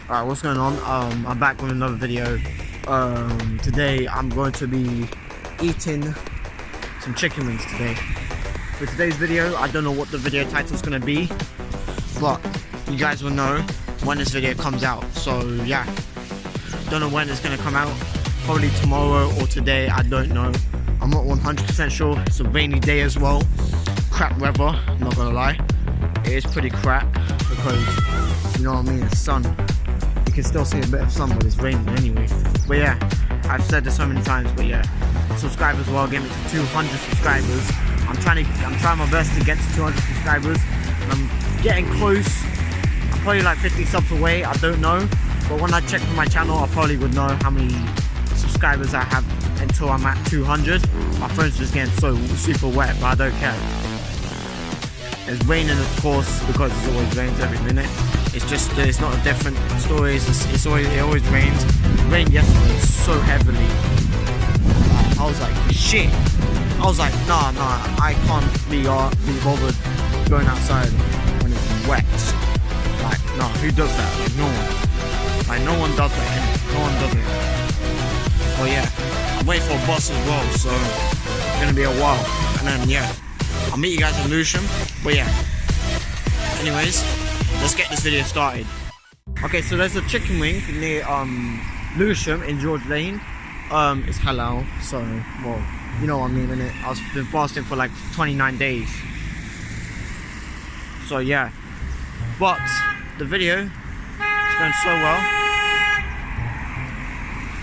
Alright, what's going on? I'm back with another video. Today I'm going to be eating some chicken wings today. For today's video, I don't know what the video title is going to be, but you guys will know when this video comes out. So yeah, don't know when it's going to come out. Probably tomorrow or today, I don't know. I'm not 100% sure. It's a rainy day as well. Crap weather, I'm not gonna lie. It is pretty crap because, you know what I mean, it's sun. You can still see a bit of sun, but it's raining anyway. But yeah, I've said this so many times, but yeah. Subscribe as well, get me to 200 subscribers. I'm trying my best to get to 200 subscribers. And I'm getting close. I'm probably like 50 subs away, I don't know. But when I check for my channel, I probably would know how many subscribers I have until I'm at 200. My phone's just getting so super wet, but I don't care. It's raining, of course, because it always rains every minute. It's not a different story. It always rains. It rained yesterday so heavily. I was like, shit. I was like, nah, I can't be bothered going outside when it's wet. Like, nah, who does that? Like, no one. Like, no one does that. No one does it. Well, yeah, I'm waiting for a bus as well, so it's gonna be a while. And then, yeah, I'll meet you guys in Lewisham. But yeah, anyways, let's get this video started. Okay, so there's a chicken wing near Lewisham in George Lane. It's halal, so, well, you know what I mean, innit? I've been fasting for like 29 days. So yeah, but the video is going so well.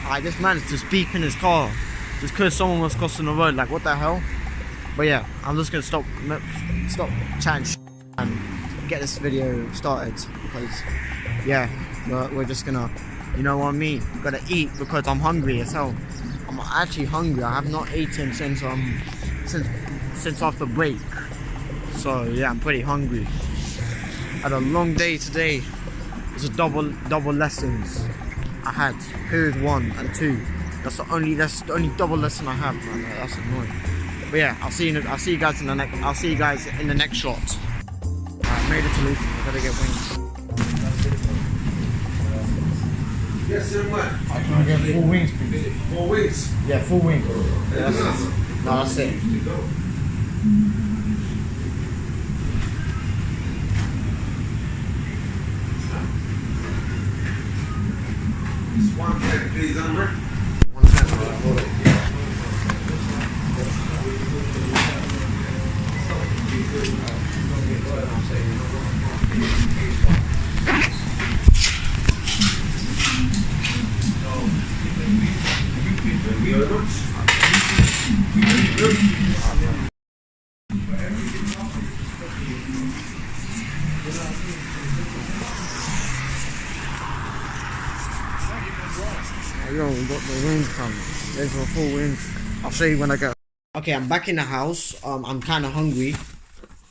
I just managed to speak in his car just because someone was crossing the road. Like, what the hell? But yeah, I'm just gonna stop chatting and get this video started because yeah, we're just gonna, you know what I mean, gotta eat because I'm hungry as hell. I'm actually hungry. I have not eaten since after break. So yeah, I'm pretty hungry. Had a long day today. It's a double lessons. I had period 1 and 2. That's the only double lesson I have, man. That's annoying. But yeah, I'll see you guys in the next shot. Alright, made it to Luton. I gotta get wings. Yes, sir, what? I can get full wings, please. 4 weeks. Yeah, full wings. Yeah, that's it. No, that's it. One second, please, Amber. 1 second, hold it. Yo, we got the wings coming. There's the full wings. I'll show you when I go. Okay, I'm back in the house. I'm kind of hungry.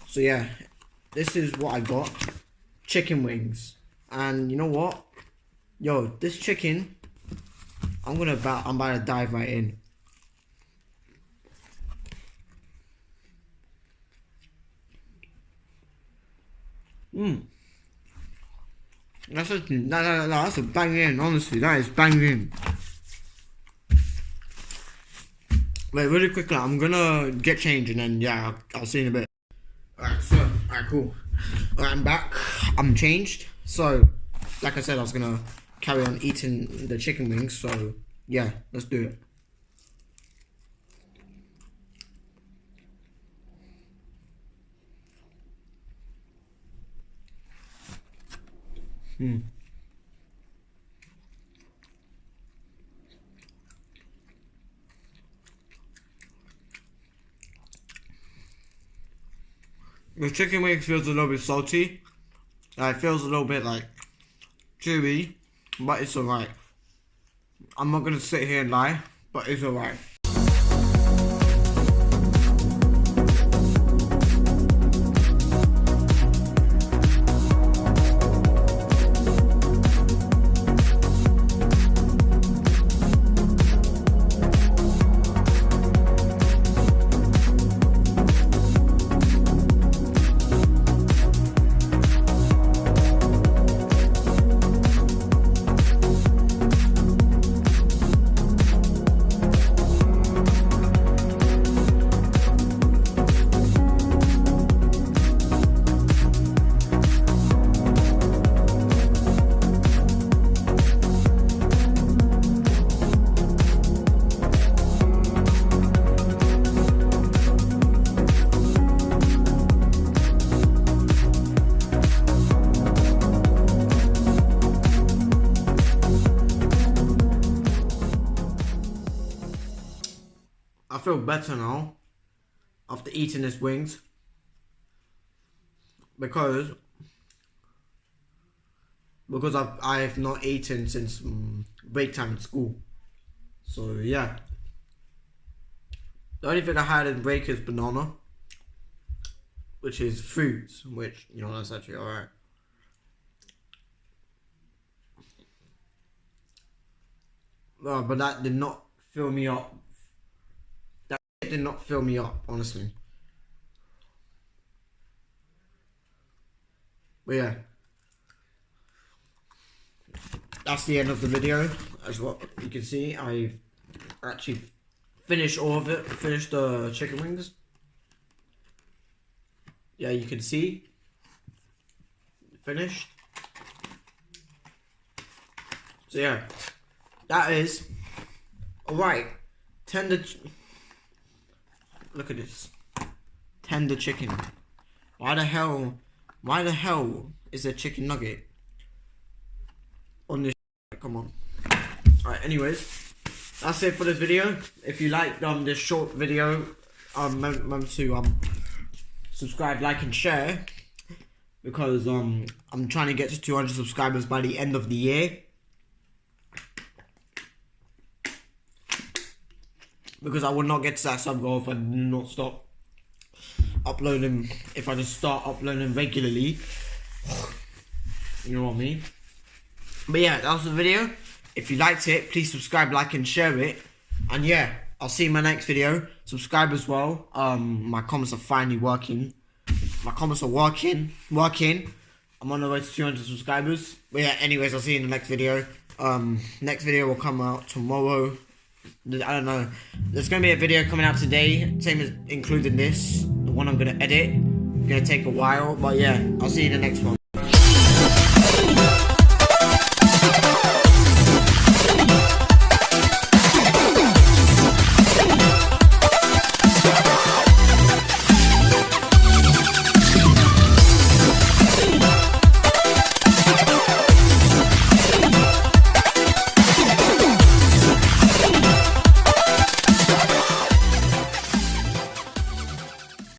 So yeah, this is what I got. Chicken wings. And you know what? Yo, this chicken, I'm about to dive right in. That's a banging, honestly, that is banging. Wait, really quickly, I'm gonna get changed and then, yeah, I'll see you in a bit. Alright, cool. Alright, I'm back. I'm changed. So, like I said, I was gonna carry on eating the chicken wings, so, yeah, let's do it. The chicken wing feels a little bit salty. It feels a little bit like chewy, but it's alright. I'm not gonna sit here and lie, but it's alright. feel better now after eating this wings because I've not eaten since break time at school. So yeah, the only thing I had in break is banana, which is fruits, which, you know, that's actually alright. But that did not fill me up. That did not fill me up, honestly. But yeah, that's the end of the video. As what you can see, I've actually finished all of it. Finished the chicken wings. Yeah, you can see. Finished. So yeah, that is alright. Look at this. Tender chicken. Why the hell is there chicken nugget on this? Come on. Alright, anyways, that's it for this video. If you liked this short video, remember to subscribe, like and share, because I'm trying to get to 200 subscribers by the end of the year. Because I would not get to that sub goal if I do not stop uploading. If I just start uploading regularly, you know what I mean. But yeah, that was the video. If you liked it, please subscribe, like and share it. And yeah, I'll see you in my next video. Subscribe as well. My comments are finally working. My comments are working. I'm on the way to 200 subscribers. But yeah, anyways, I'll see you in the next video. Next video will come out tomorrow. I don't know. There's gonna be a video coming out today, same as including this. The one I'm gonna edit. It's gonna take a while, but yeah, I'll see you in the next one.